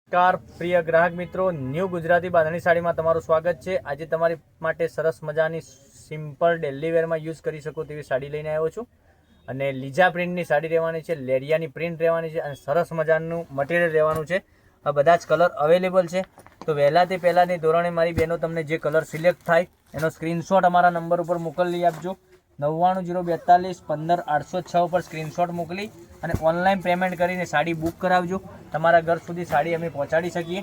નમસ્કાર પ્રિય ગ્રાહક મિત્રો, ન્યૂ ગુજરાતી બાંધણી સાડીમાં તમારું સ્વાગત છે। આજે તમારી માટે સરસ મજાની સિમ્પલ ડેલી વેરમાં યુઝ કરી શકો તેવી સાડી લઈને આવ્યો છું અને લીજા પ્રિન્ટની સાડી રહેવાની છે, લેરિયાની પ્રિન્ટ રહેવાની છે અને સરસ મજાનું મટીરિયલ રહેવાનું છે। આ બધા જ કલર અવેલેબલ છે, તો વહેલાથી પહેલાંની ધોરણે મારી બહેનો તમને જે કલર સિલેક્ટ થાય એનો સ્ક્રીનશોટ અમારા નંબર ઉપર મોકલી આપજો। 99 042 15 806 ઉપર સ્ક્રીનશોટ મોકલી અને ઓનલાઈન પેમેન્ટ કરીને સાડી બુક કરાવજો। તમારા ઘર સુધી સાડી અમે પહોંચાડી શકીએ।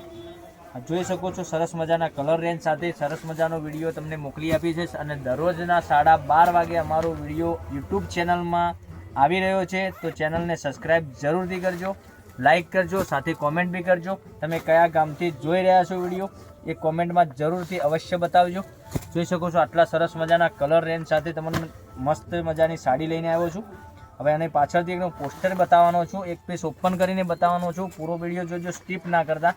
જોઈ શકો છો સરસ મજાના કલર રેન્જ સાથે સરસ મજાનો વિડીયો તમને મોકલી આપી છે અને દરરોજના 12:30 વાગે અમારો વિડીયો યુટ્યુબ ચેનલમાં આવી રહ્યો છે, તો ચેનલને સબસ્ક્રાઈબ જરૂરથી કરજો, લાઇક કરજો, સાથે કોમેન્ટ બી કરજો। તમે કયા ગામથી જોઈ રહ્યા છો વિડીયો એ કોમેન્ટમાં જરૂરથી અવશ્ય બતાવજો। જોઈ શકો છો આટલા સરસ મજાના કલર રેન્જ સાથે તમને મસ્ત મજાની સાડી લઈને આવ્યો છું। હવે આને પાછળથી એકદમ પોસ્ટર બતાવવાનો છું, એક પીસ ઓપન કરીને બતાવવાનો છું। પૂરો વિડીયો જોજો, સ્કીપ ના કરતા।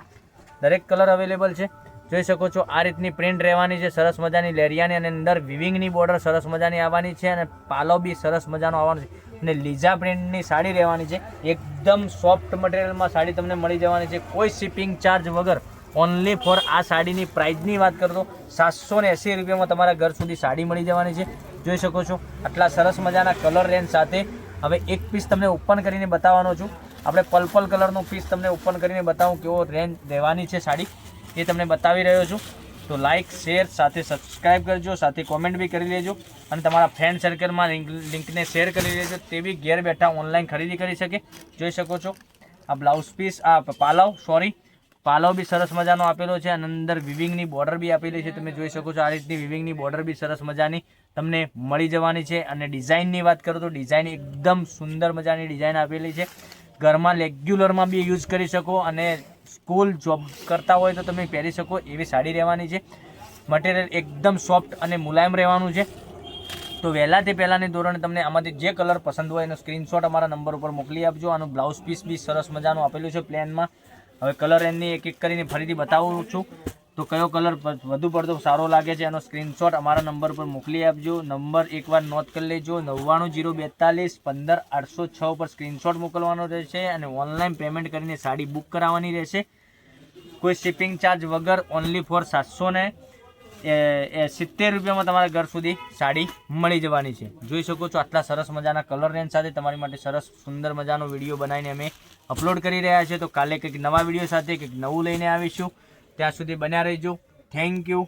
દરેક કલર અવેલેબલ છે, જોઈ શકો છો। આ રીતની પ્રિન્ટ રહેવાની છે સરસ મજાની લેરિયાની અને અંદર વિવિંગની બોર્ડર સરસ મજાની આવવાની છે અને પાલો બી સરસ મજાનો આવવાનો છે અને લીજા પ્રિન્ટની સાડી રહેવાની છે। એકદમ સોફ્ટ મટીરિયલમાં સાડી તમને મળી જવાની છે, કોઈ શિપિંગ ચાર્જ વગર। ઓનલી ફોર આ સાડીની પ્રાઇસની વાત કરતો 780 રૂપિયામાં તમારા ઘર સુધી સાડી મળી જવાની છે। જોઈ શકો છો આટલા સરસ મજાના કલર રેન્જ સાથે। હવે એક પીસ તમને ઓપન કરીને બતાવવાનો છું, આપણે પર્પલ કલરનો પીસ તમને ઓપન કરીને બતાવું કેવો રેન્જ રહેવાની છે સાડી એ તમને બતાવી રહ્યો છું। તો લાઇક, શેર, સાથે સબસ્ક્રાઈબ કરજો, સાથે કોમેન્ટ બી કરી લેજો અને તમારા ફ્રેન્ડ સર્કલમાં લિંકને શેર કરી લેજો, તે બી ઘેર બેઠા ઓનલાઈન ખરીદી કરી શકે। જોઈ શકો છો આ બ્લાઉઝ પીસ, આ પાલવ બી સરસ મજાનો આપેલો છે અને અંદર વિવિંગની બોર્ડર બી આપેલી છે। તમે જોઈ શકો છો આ રીતની વિવિંગની બોર્ડર બી સરસ મજાની તમને મળી જવાની છે। અને ડિઝાઇનની વાત કરું તો ડિઝાઇન એકદમ સુંદર મજાની ડિઝાઇન આપેલી છે। ઘરમાં રેગ્યુલરમાં બી યુઝ કરી શકો અને સ્કૂલ જોબ કરતા હોય તો તમે પહેરી શકો એવી સાડી રહેવાની છે। મટીરિયલ એકદમ સોફ્ટ અને મુલાયમ રહેવાનું છે। તો વહેલાથી પહેલાંની ધોરણે તમને આમાંથી જે કલર પસંદ હોય એનો સ્ક્રીનશોટ અમારા નંબર ઉપર મોકલી આપજો। આનું બ્લાઉઝ પીસ બી સરસ મજાનું આપેલું છે પ્લેનમાં। હવે કલર એની એક એક કરીને ફરીથી બતાવું છું, તો કયો કલર વધુ પડતો સારો લાગે છે એનો સ્ક્રીનશોટ અમારા નંબર પર મોકલી આપજો। નંબર એકવાર નોટ કરી લેજો, 99 042 15 806 ઉપર સ્ક્રીનશોટ મોકલવાનો રહેશે અને ઓનલાઈન પેમેન્ટ કરીને સાડી બુક કરાવવાની રહેશે, કોઈ શિપિંગ ચાર્જ વગર। ઓનલી ફોર 770 રૂપિયામાં તમારા ઘર સુધી સાડી મળી જવાની છે। જોઈ શકો છો આટલા સરસ મજાના કલર રેન્જ સાથે તમારી માટે સરસ સુંદર મજાનો વિડીયો બનાવીને અમે અપલોડ કરી રહ્યા છીએ। તો કાલે કંઈક નવા વિડીયો સાથે કંઈક નવું લઈને આવીશું, ત્યાં સુધી બન્યા રહેજો। Thank you.